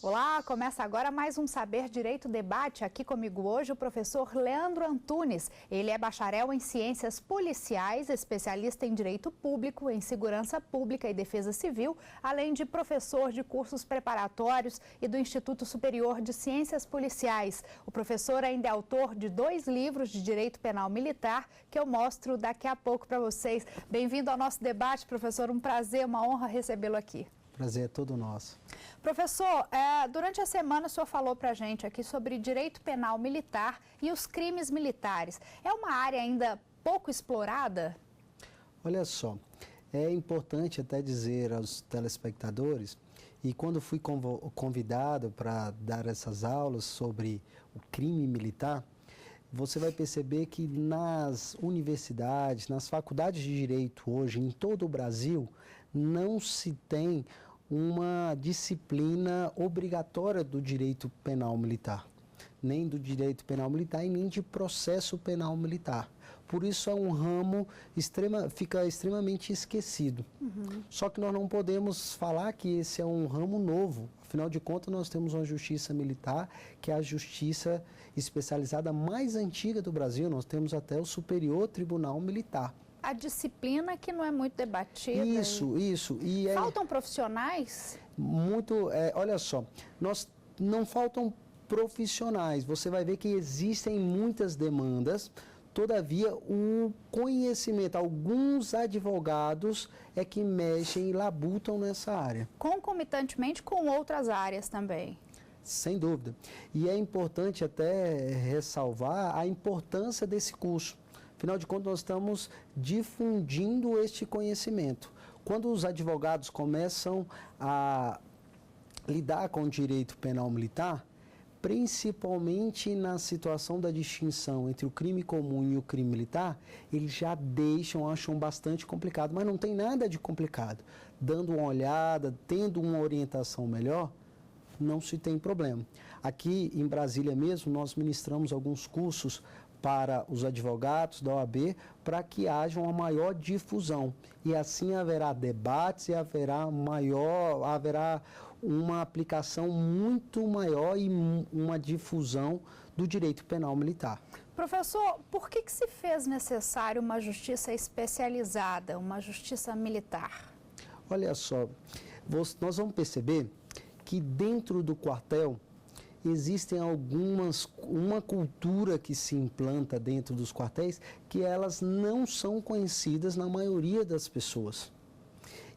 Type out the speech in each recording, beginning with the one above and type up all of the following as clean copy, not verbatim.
Olá, começa agora mais um Saber Direito Debate. Aqui comigo hoje o professor Leandro Antunes. Ele é bacharel em Ciências Policiais, especialista em Direito Público, em Segurança Pública e Defesa Civil, além de professor de cursos preparatórios e do Instituto Superior de Ciências Policiais. O professor ainda é autor de 2 livros de Direito Penal Militar, que eu mostro daqui a pouco para vocês. Bem-vindo ao nosso debate, professor. Um prazer, uma honra recebê-lo aqui. Prazer é todo nosso. Professor, durante a semana o senhor falou para a gente aqui sobre direito penal militar e os crimes militares. É uma área ainda pouco explorada? Olha só, é importante até dizer aos telespectadores, e quando fui convidado para dar essas aulas sobre o crime militar, você vai perceber que nas universidades, nas faculdades de direito hoje, em todo o Brasil, não se tem uma disciplina obrigatória do direito penal militar, nem do direito penal militar e nem de processo penal militar. Por isso é um ramo fica extremamente esquecido. Só que nós não podemos falar que esse é um ramo novo. Afinal de contas, nós temos uma justiça militar, que é a justiça especializada mais antiga do Brasil. Nós temos até o Superior Tribunal Militar. A disciplina que não é muito debatida. Isso. Faltam profissionais? Olha só, não faltam profissionais. Você vai ver que existem muitas demandas, todavia o conhecimento, alguns advogados é que mexem e labutam nessa área. Concomitantemente com outras áreas também. Sem dúvida. E é importante até ressalvar a importância desse curso. Afinal de contas, nós estamos difundindo este conhecimento. Quando os advogados começam a lidar com o direito penal militar, principalmente na situação da distinção entre o crime comum e o crime militar, eles já acham bastante complicado, mas não tem nada de complicado. Dando uma olhada, tendo uma orientação melhor, não se tem problema. Aqui em Brasília mesmo, nós ministramos alguns cursos para os advogados da OAB, para que haja uma maior difusão. E assim haverá debates e haverá uma aplicação muito maior e uma difusão do direito penal militar. Professor, por que se fez necessário uma justiça especializada, uma justiça militar? Olha só, nós vamos perceber que dentro do quartel existem uma cultura que se implanta dentro dos quartéis que elas não são conhecidas na maioria das pessoas.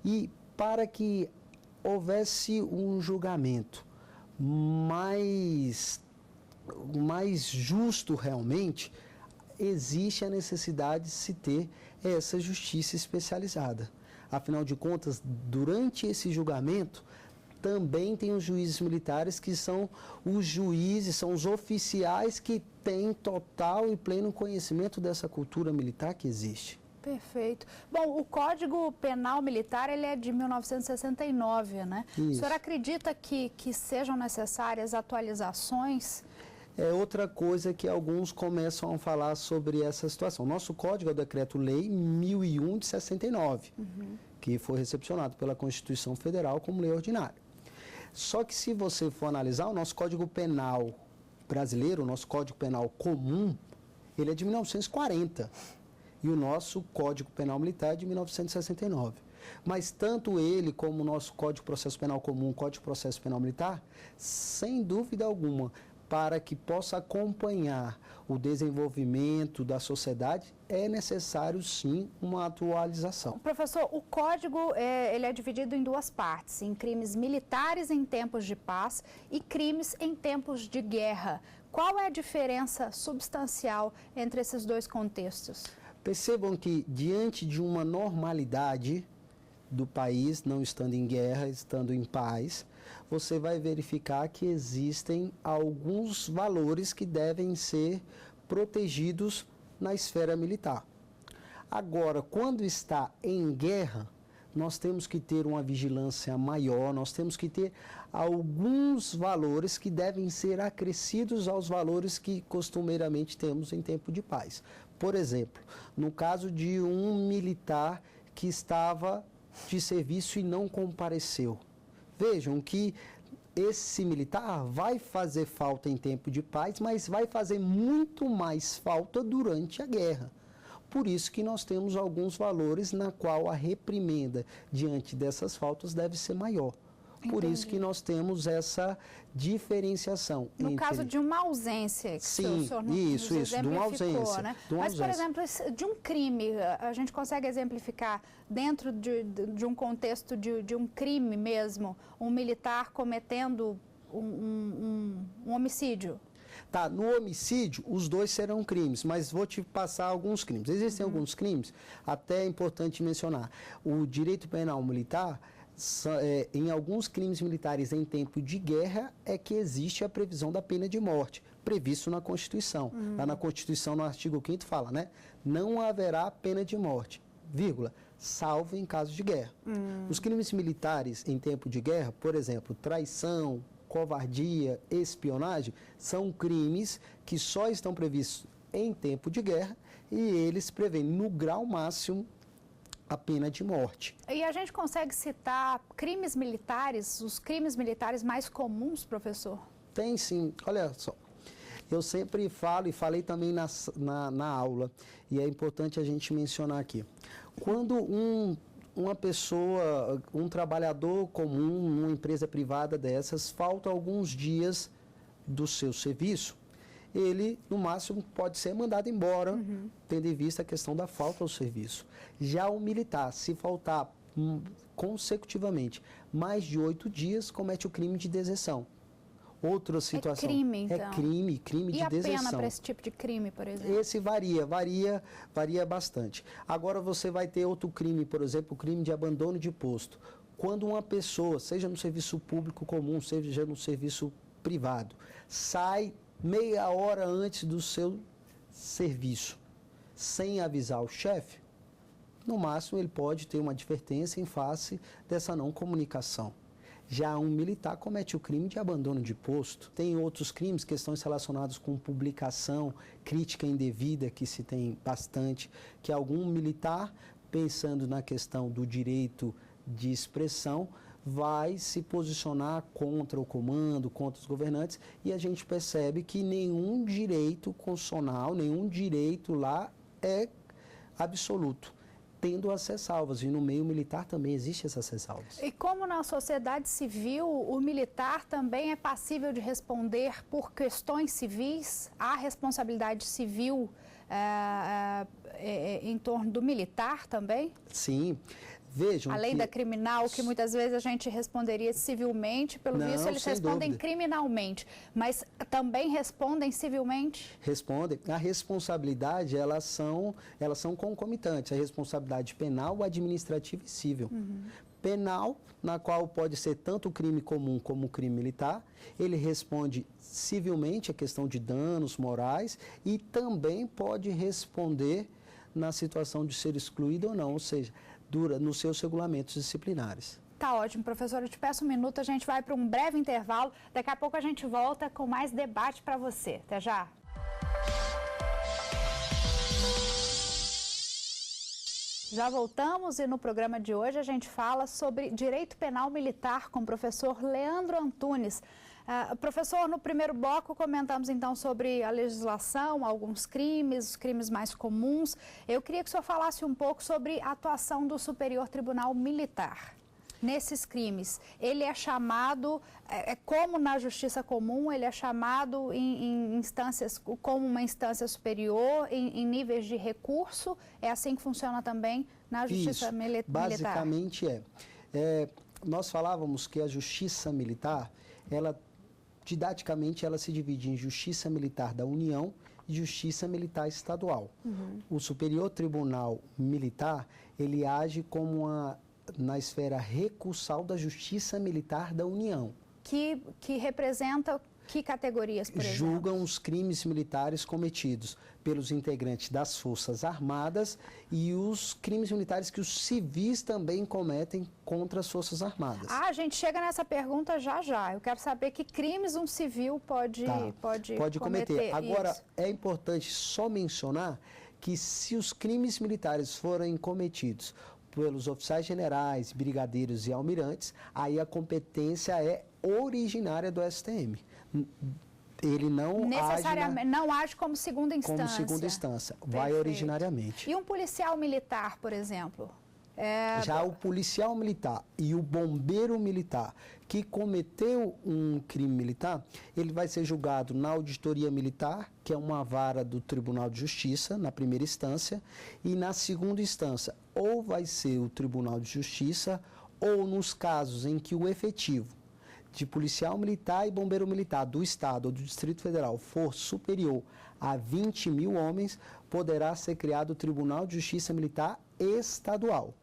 E para que houvesse um julgamento mais justo realmente, existe a necessidade de se ter essa justiça especializada. Afinal de contas, durante esse julgamento, também tem os juízes militares, que são os juízes, são os oficiais que têm total e pleno conhecimento dessa cultura militar que existe. Perfeito. Bom, o Código Penal Militar, ele é de 1969, né? Isso. O senhor acredita que sejam necessárias atualizações? É outra coisa que alguns começam a falar sobre essa situação. Nosso Código é o Decreto-Lei 1001 de 69, que foi recepcionado pela Constituição Federal como lei ordinária. Só que se você for analisar, o nosso Código Penal brasileiro, o nosso Código Penal comum, ele é de 1940. E o nosso Código Penal Militar é de 1969. Mas tanto ele como o nosso Código de Processo Penal Comum, Código de Processo Penal Militar, sem dúvida alguma, para que possa acompanhar o desenvolvimento da sociedade, é necessário sim uma atualização. Professor, o código ele é dividido em 2 partes, em crimes militares em tempos de paz e crimes em tempos de guerra. Qual é a diferença substancial entre esses 2 contextos? Percebam que diante de uma normalidade do país, não estando em guerra, estando em paz, você vai verificar que existem alguns valores que devem ser protegidos na esfera militar. Agora, quando está em guerra, nós temos que ter uma vigilância maior, nós temos que ter alguns valores que devem ser acrescidos aos valores que costumeiramente temos em tempo de paz. Por exemplo, no caso de um militar que estava de serviço e não compareceu. Vejam que esse militar vai fazer falta em tempo de paz, mas vai fazer muito mais falta durante a guerra. Por isso que nós temos alguns valores na qual a reprimenda diante dessas faltas deve ser maior. Por Entendi. isso que nós temos essa diferenciação. No caso de uma ausência, que sim, o senhor isso, nos de uma exemplificou, ausência, né? de uma Mas, por ausência. exemplo, de um crime, a gente consegue exemplificar dentro de um contexto de um crime mesmo, um militar cometendo um homicídio? Tá, no homicídio, os dois serão crimes, mas vou te passar alguns crimes. Existem alguns crimes, até é importante mencionar. O direito penal militar, em alguns crimes militares em tempo de guerra, é que existe a previsão da pena de morte, previsto na Constituição. Lá na Constituição, no artigo 5º, fala, né? Não haverá pena de morte, vírgula, salvo em caso de guerra. Os crimes militares em tempo de guerra, por exemplo, traição, covardia, espionagem, são crimes que só estão previstos em tempo de guerra e eles prevêem no grau máximo a pena de morte. E a gente consegue citar crimes militares, os crimes militares mais comuns, professor? Tem sim, olha só. Eu sempre falo e falei também na aula, e é importante a gente mencionar aqui. Quando uma pessoa, um trabalhador comum, numa empresa privada dessas, falta alguns dias do seu serviço, ele, no máximo, pode ser mandado embora, tendo em vista a questão da falta ao serviço. Já o militar, se faltar consecutivamente mais de 8 dias, comete o crime de deserção. Outra situação. É crime, então. É crime de deserção. E a pena para esse tipo de crime, por exemplo? Esse varia bastante. Agora você vai ter outro crime, por exemplo, o crime de abandono de posto. Quando uma pessoa, seja no serviço público comum, seja no serviço privado, sai meia hora antes do seu serviço, sem avisar o chefe, no máximo ele pode ter uma advertência em face dessa não comunicação. Já um militar comete o crime de abandono de posto. Tem outros crimes, questões relacionadas com publicação, crítica indevida, que se tem bastante, que algum militar, pensando na questão do direito de expressão, vai se posicionar contra o comando, contra os governantes, e a gente percebe que nenhum direito constitucional, nenhum direito lá é absoluto, tendo as ressalvas, e no meio militar também existe essas ressalvas. E como na sociedade civil, o militar também é passível de responder por questões civis? Há responsabilidade civil em torno do militar também? Sim. Vejam a lei que... da criminal, que muitas vezes a gente responderia civilmente, pelo visto eles respondem criminalmente, mas também respondem civilmente? Respondem. A responsabilidade, elas são concomitantes, a responsabilidade penal, administrativa e civil. Penal, na qual pode ser tanto o crime comum como o crime militar, ele responde civilmente a questão de danos morais e também pode responder na situação de ser excluído ou não, ou seja, nos seus regulamentos disciplinares. Tá ótimo, professor. Eu te peço um minuto, a gente vai para um breve intervalo. Daqui a pouco a gente volta com mais debate para você. Até já! Já voltamos e no programa de hoje a gente fala sobre direito penal militar com o professor Leandro Antunes. Professor, no primeiro bloco comentamos então sobre a legislação, alguns crimes, os crimes mais comuns. Eu queria que o senhor falasse um pouco sobre a atuação do Superior Tribunal Militar nesses crimes. Ele é chamado, como na justiça comum, ele é chamado em instâncias, como uma instância superior, em níveis de recurso. É assim que funciona também na justiça militar? Basicamente nós falávamos que a justiça militar, didaticamente, ela se divide em justiça militar da União e justiça militar estadual. O Superior Tribunal Militar, ele age como na esfera recursal da justiça militar da União. Que representa que categorias, por exemplo? Julgam os crimes militares cometidos pelos integrantes das Forças Armadas e os crimes militares que os civis também cometem contra as Forças Armadas. A gente chega nessa pergunta já. Eu quero saber que crimes um civil pode cometer. Agora, é importante só mencionar que se os crimes militares forem cometidos pelos oficiais generais, brigadeiros e almirantes, aí a competência é originária do STM. Ele não necessariamente não age como segunda instância. Como segunda instância, vai originariamente. E um policial militar, por exemplo? Já o policial militar e o bombeiro militar que cometeu um crime militar, ele vai ser julgado na auditoria militar, que é uma vara do Tribunal de Justiça, na primeira instância, e na segunda instância, ou vai ser o Tribunal de Justiça, ou nos casos em que o efetivo de policial militar e bombeiro militar do Estado ou do Distrito Federal for superior a 20 mil homens, poderá ser criado o Tribunal de Justiça Militar Estadual.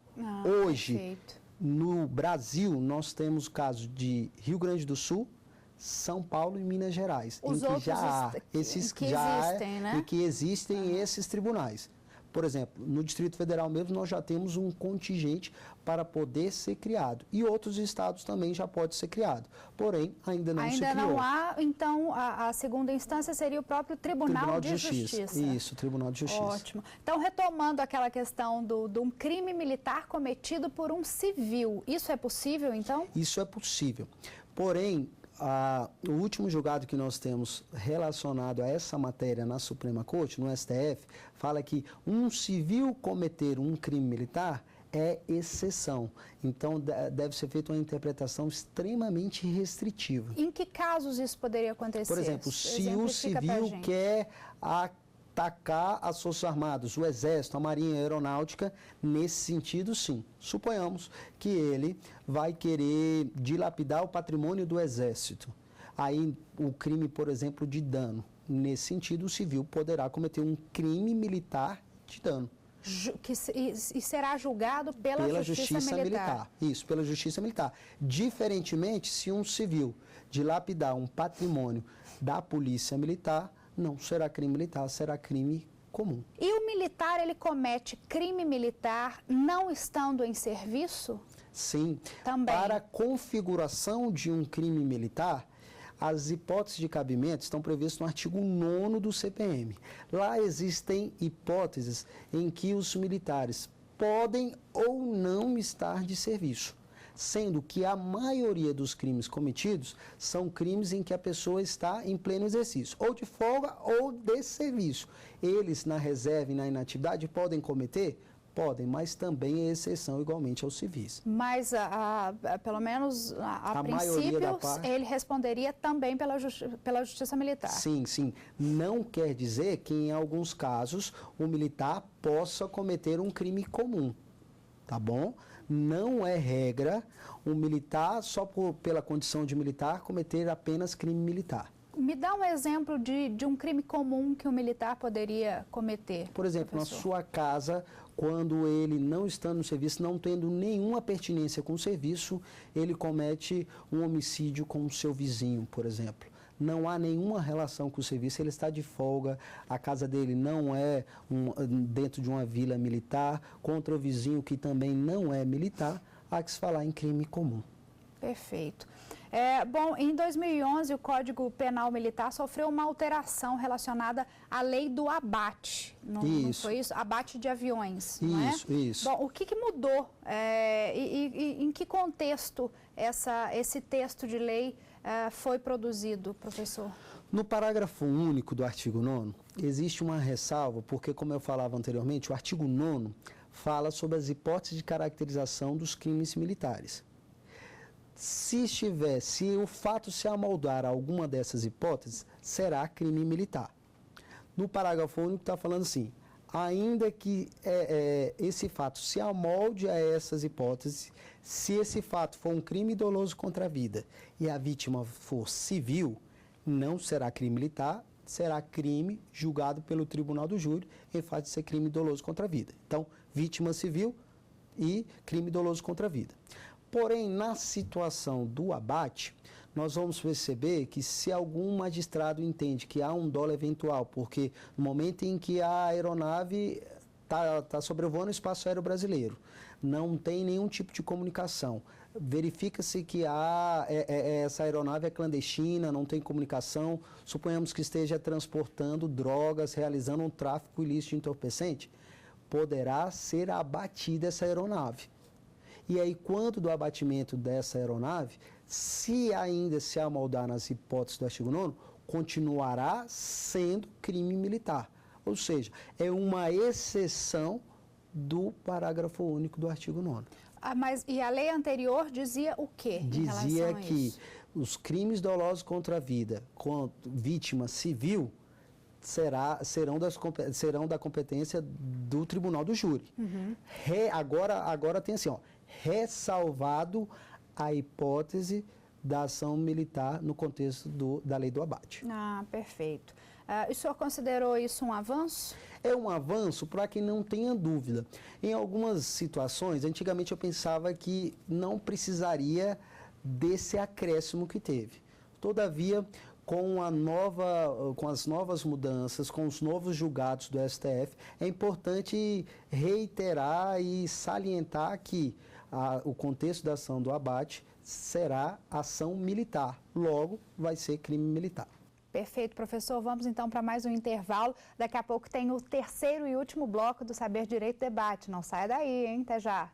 Hoje, perfeito. No Brasil, nós temos casos de Rio Grande do Sul, São Paulo e Minas Gerais, em que já há esses que existem, né? E que existem esses tribunais. Por exemplo, no Distrito Federal mesmo, nós já temos um contingente para poder ser criado. E outros estados também já pode ser criado. Porém, ainda não se criou. Ainda não há, então, a segunda instância seria o próprio Tribunal de Justiça. Isso, Tribunal de Justiça. Ótimo. Então, retomando aquela questão de um crime militar cometido por um civil, isso é possível, então? Isso é possível. Porém, o último julgado que nós temos relacionado a essa matéria na Suprema Corte, no STF, fala que um civil cometer um crime militar é exceção. Então, deve ser feita uma interpretação extremamente restritiva. Em que casos isso poderia acontecer? Por exemplo, se o civil quer atacar as Forças Armadas, o Exército, a Marinha, a Aeronáutica, nesse sentido, sim. Suponhamos que ele vai querer dilapidar o patrimônio do Exército. Aí, o crime, por exemplo, de dano. Nesse sentido, o civil poderá cometer um crime militar de dano. E será julgado pela Justiça Militar. Isso, pela Justiça Militar. Diferentemente, se um civil dilapidar um patrimônio da Polícia Militar, não será crime militar, será crime comum. E o militar, ele comete crime militar não estando em serviço? Sim. Também. Para a configuração de um crime militar, as hipóteses de cabimento estão previstas no artigo 9º do CPM. Lá existem hipóteses em que os militares podem ou não estar de serviço, sendo que a maioria dos crimes cometidos são crimes em que a pessoa está em pleno exercício, ou de folga ou de serviço. Eles, na reserva e na inatividade, podem cometer? Podem, mas também é exceção igualmente aos civis. Mas, pelo menos, a princípio, ele responderia também pela Justiça Militar. Sim, sim. Não quer dizer que, em alguns casos, o militar possa cometer um crime comum, tá bom? Não é regra um militar, só pela condição de militar, cometer apenas crime militar. Me dá um exemplo de um crime comum que um militar poderia cometer. Por exemplo, professor. Na sua casa, quando ele não estando no serviço, não tendo nenhuma pertinência com o serviço, ele comete um homicídio com o seu vizinho, por exemplo. Não há nenhuma relação com o serviço, ele está de folga, a casa dele não é dentro de uma vila militar, contra o vizinho que também não é militar, há que se falar em crime comum. Perfeito. Bom, em 2011, o Código Penal Militar sofreu uma alteração relacionada à lei do abate. Não foi isso? Abate de aviões, não é? Isso. Bom, o que mudou e em que contexto esse texto de lei foi produzido, professor? No parágrafo único do artigo 9º, existe uma ressalva, porque, como eu falava anteriormente, o artigo 9º fala sobre as hipóteses de caracterização dos crimes militares. Se o fato se amoldar a alguma dessas hipóteses, será crime militar. No parágrafo único está falando assim, ainda que esse fato se amolde a essas hipóteses, se esse fato for um crime doloso contra a vida e a vítima for civil, não será crime militar, será crime julgado pelo Tribunal do Júri em fato de ser crime doloso contra a vida. Então, vítima civil e crime doloso contra a vida. Porém, na situação do abate, nós vamos perceber que se algum magistrado entende que há um dolo eventual, porque no momento em que a aeronave está sobrevoando o espaço aéreo brasileiro, não tem nenhum tipo de comunicação, verifica-se que essa aeronave é clandestina, não tem comunicação, suponhamos que esteja transportando drogas, realizando um tráfico ilícito de entorpecente, poderá ser abatida essa aeronave. E aí, quando do abatimento dessa aeronave, se ainda se amoldar nas hipóteses do artigo 9º, continuará sendo crime militar. Ou seja, é uma exceção do parágrafo único do artigo 9º. E a lei anterior dizia o quê? Dizia que os crimes dolosos contra a vida, com vítima civil, serão da competência do tribunal do júri. Agora tem assim, ressalvado a hipótese da ação militar no contexto da lei do abate. Ah, perfeito. O senhor considerou isso um avanço? É um avanço para quem não tenha dúvida. Em algumas situações, antigamente eu pensava que não precisaria desse acréscimo que teve. Todavia, com as novas mudanças, com os novos julgados do STF, é importante reiterar e salientar que o contexto da ação do abate será ação militar, logo vai ser crime militar. Perfeito, professor. Vamos então para mais um intervalo. Daqui a pouco tem o terceiro e último bloco do Saber Direito Debate. Não saia daí, hein? Até já.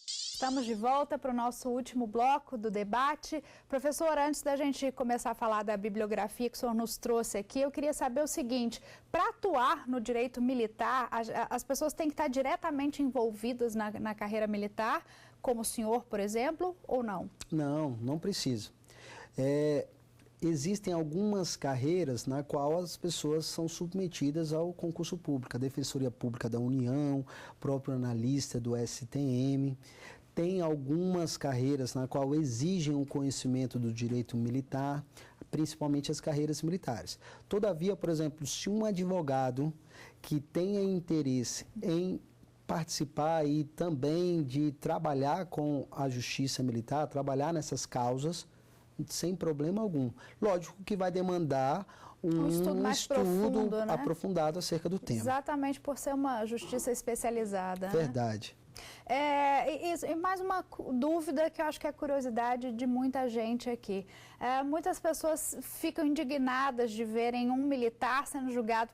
Estamos de volta para o nosso último bloco do debate. Professor, antes da gente começar a falar da bibliografia que o senhor nos trouxe aqui, eu queria saber o seguinte: para atuar no direito militar, as pessoas têm que estar diretamente envolvidas na carreira militar, como o senhor, por exemplo, ou não? Não precisa. Existem algumas carreiras na qual as pessoas são submetidas ao concurso público, a Defensoria Pública da União, próprio analista do STM. Tem algumas carreiras na qual exigem o conhecimento do direito militar, principalmente as carreiras militares. Todavia, por exemplo, se um advogado que tenha interesse em participar e também de trabalhar com a justiça militar, trabalhar nessas causas, sem problema algum. Lógico que vai demandar um estudo aprofundado acerca do tema. Exatamente por ser uma justiça especializada. Verdade. E mais uma dúvida que eu acho que é curiosidade de muita gente aqui. Muitas pessoas ficam indignadas de verem um militar sendo julgado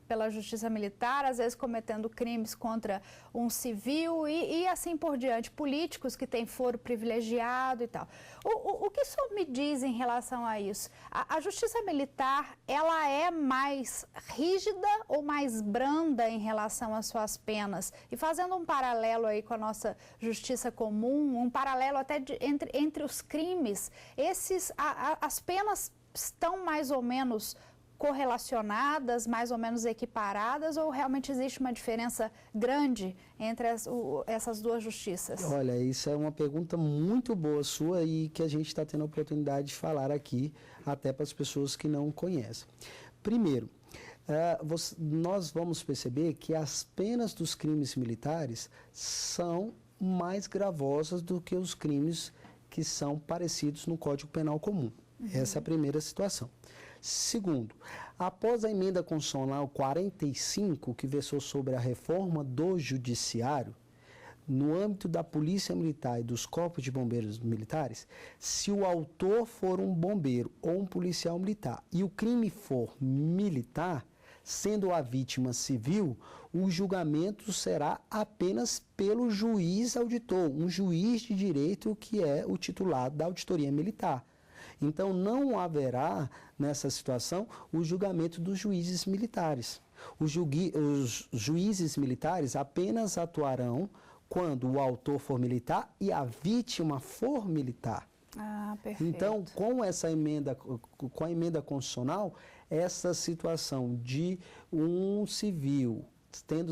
pela justiça militar, às vezes cometendo crimes contra um civil e assim por diante, políticos que têm foro privilegiado e tal. O que o senhor me diz em relação a isso? A justiça militar, ela é mais rígida ou mais branda em relação às suas penas? E fazendo um paralelo aí com a nossa justiça comum, um paralelo até entre os crimes, as penas estão mais ou menos correlacionadas, mais ou menos equiparadas, ou realmente existe uma diferença grande entre essas duas justiças? Olha, isso é uma pergunta muito boa sua e que a gente está tendo a oportunidade de falar aqui, até para as pessoas que não conhecem. Primeiro, nós vamos perceber que as penas dos crimes militares são mais gravosas do que os crimes que são parecidos no Código Penal comum. Essa é a primeira situação. Segundo, após a emenda constitucional 45, que versou sobre a reforma do judiciário, no âmbito da Polícia Militar e dos Corpos de Bombeiros Militares, se o autor for um bombeiro ou um policial militar e o crime for militar, sendo a vítima civil, o julgamento será apenas pelo juiz auditor, um juiz de direito que é o titular da auditoria militar. Então, não haverá, nessa situação, o julgamento dos juízes militares. Os juízes militares apenas atuarão quando o autor for militar e a vítima for militar. Ah, perfeito. Então, com a emenda constitucional, essa situação de um civil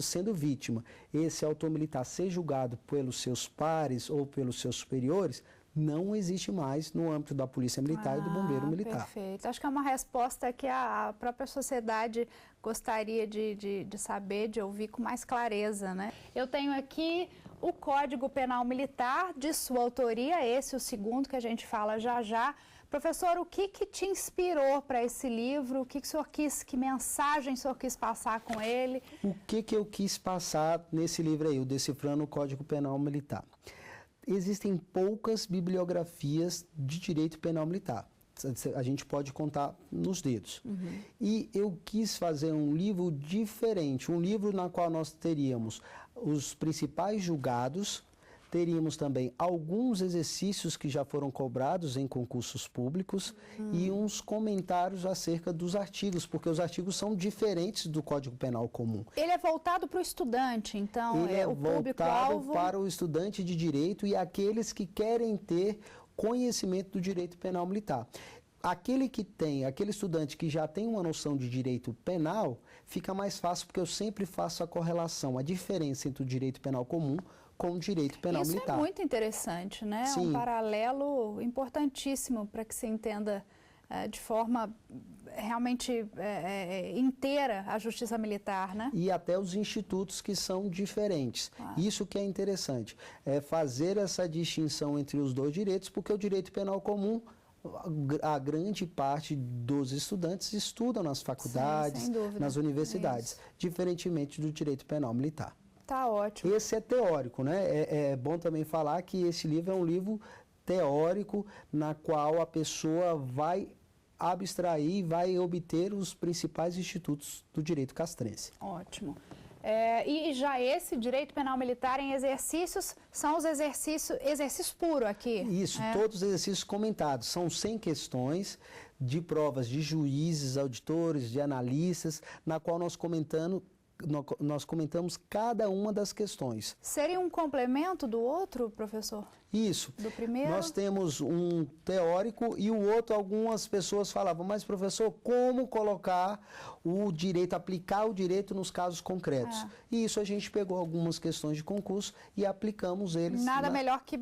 sendo vítima, esse autor militar ser julgado pelos seus pares ou pelos seus superiores, não existe mais no âmbito da Polícia Militar e do Bombeiro Militar. Perfeito. Acho que é uma resposta que a própria sociedade gostaria de saber, de ouvir com mais clareza, né? Eu tenho aqui o Código Penal Militar, de sua autoria, esse o segundo que a gente fala já. Professor, o que te inspirou para esse livro? O que o senhor quis, que mensagem o senhor quis passar com ele? O que eu quis passar nesse livro aí, o Decifrando o Código Penal Militar? Existem poucas bibliografias de direito penal militar. a gente pode contar nos dedos. E eu quis fazer um livro diferente, um livro na qual nós teríamos os principais julgados, teríamos também alguns exercícios que já foram cobrados em concursos públicos e uns comentários acerca dos artigos, porque os artigos são diferentes do Código Penal comum. Ele é voltado para o estudante, então Ele é o voltado público-alvo para o estudante de direito e aqueles que querem ter conhecimento do direito penal militar. Aquele estudante que já tem uma noção de direito penal, fica mais fácil porque eu sempre faço a correlação, a diferença entre o direito penal comum com o direito penal militar. Isso é muito interessante, né? Sim. Um paralelo importantíssimo para que se entenda de forma realmente inteira a justiça militar, né? E até os institutos que são diferentes. Claro. Isso que é interessante, é fazer essa distinção entre os dois direitos, porque o direito penal comum, a grande parte dos estudantes estudam nas faculdades, sem dúvida. nas universidades, diferentemente do direito penal militar. Tá ótimo. Esse é teórico, né? É bom também falar que esse livro é um livro teórico na qual a pessoa vai abstrair, vai obter os principais institutos do direito castrense. Ótimo. E já esse direito penal militar em exercícios, são os exercício puro aqui? Isso, todos os exercícios comentados. São 100 questões de provas de juízes, auditores, de analistas, na qual nós comentamos cada uma das questões. Seria um complemento do outro, professor? Isso. Do primeiro? Nós temos um teórico e o outro, algumas pessoas falavam, mas professor, como colocar o direito, aplicar o direito nos casos concretos? E isso a gente pegou algumas questões de concurso e aplicamos eles. Nada melhor que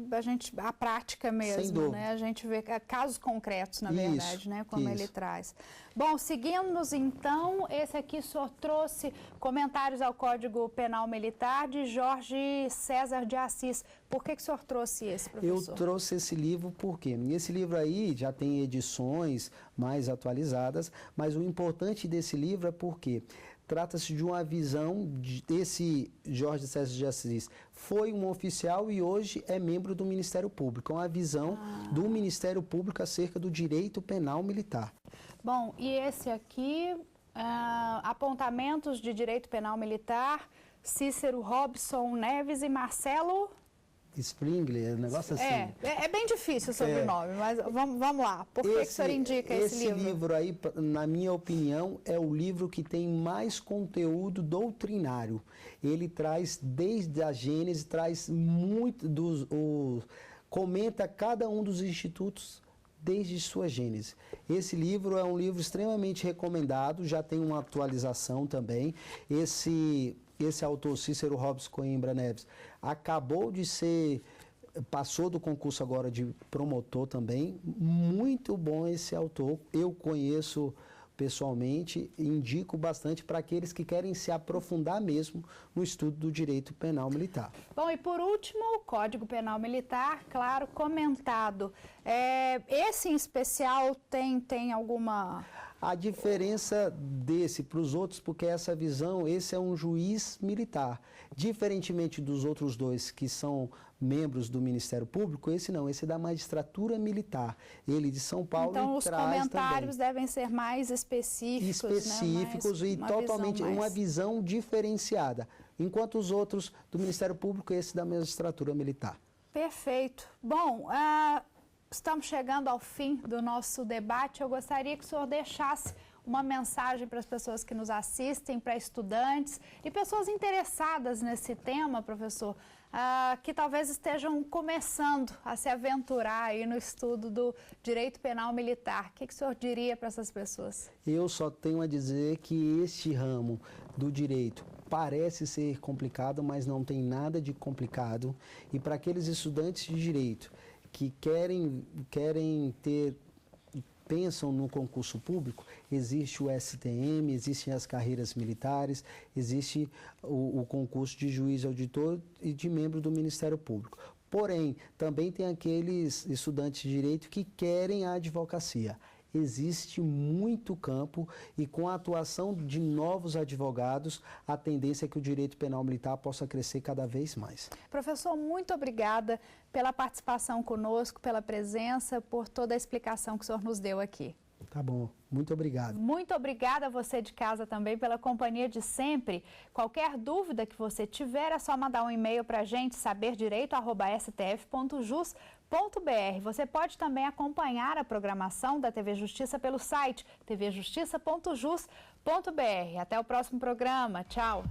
a prática mesmo, Sem dúvida. né? A gente vê casos concretos, na verdade, né? Como isso. ele traz. Bom, seguimos então, esse aqui o senhor trouxe comentários ao Código Penal Militar de Jorge César de Assis. Por que o senhor trouxe esse, professor? Eu trouxe esse livro porque esse livro aí já tem edições mais atualizadas, mas o importante desse livro é porque trata-se de uma visão desse Jorge César de Assis. Foi um oficial e hoje é membro do Ministério Público. É uma visão do Ministério Público acerca do direito penal militar. Bom, e esse aqui, apontamentos de direito penal militar, Cícero Robson Neves e Marcelo... Springler, um negócio assim. É bem difícil o sobrenome, mas vamos lá. Por que o senhor indica esse livro? Esse livro aí, na minha opinião, é o livro que tem mais conteúdo doutrinário. Ele traz desde a Gênese, traz muito comenta cada um dos institutos desde sua gênese. Esse livro é um livro extremamente recomendado, já tem uma atualização também. Esse autor, Cícero Robson Coimbra Neves, passou do concurso agora de promotor também. Muito bom esse autor, eu conheço pessoalmente, indico bastante para aqueles que querem se aprofundar mesmo no estudo do direito penal militar. Bom, e por último, o Código Penal Militar, claro, comentado. Esse em especial tem alguma... A diferença desse para os outros, porque essa visão, esse é um juiz militar. Diferentemente dos outros dois que são membros do Ministério Público, esse não, esse é da magistratura militar. Ele de São Paulo então, e traz os comentários também. Devem ser mais específicos, né? E totalmente uma visão diferenciada. Enquanto os outros do Ministério Público, esse da magistratura militar. Perfeito. Bom, estamos chegando ao fim do nosso debate. Eu gostaria que o senhor deixasse uma mensagem para as pessoas que nos assistem, para estudantes e pessoas interessadas nesse tema, professor, que talvez estejam começando a se aventurar aí no estudo do direito penal militar. O que o senhor diria para essas pessoas? Eu só tenho a dizer que este ramo do direito parece ser complicado, mas não tem nada de complicado. E para aqueles estudantes de direito que pensam no concurso público, existe o STM, existem as carreiras militares, existe o concurso de juiz, auditor e de membro do Ministério Público. Porém, também tem aqueles estudantes de direito que querem a advocacia. existe muito campo e com a atuação de novos advogados, a tendência é que o direito penal militar possa crescer cada vez mais. Professor, muito obrigada pela participação conosco, pela presença, por toda a explicação que o senhor nos deu aqui. Tá bom, muito obrigado. Muito obrigada a você de casa também pela companhia de sempre. Qualquer dúvida que você tiver, é só mandar um e-mail para a gente, saberdireito@stf.jus.br. Você pode também acompanhar a programação da TV Justiça pelo site tvjustiça.jus.br. Até o próximo programa. Tchau!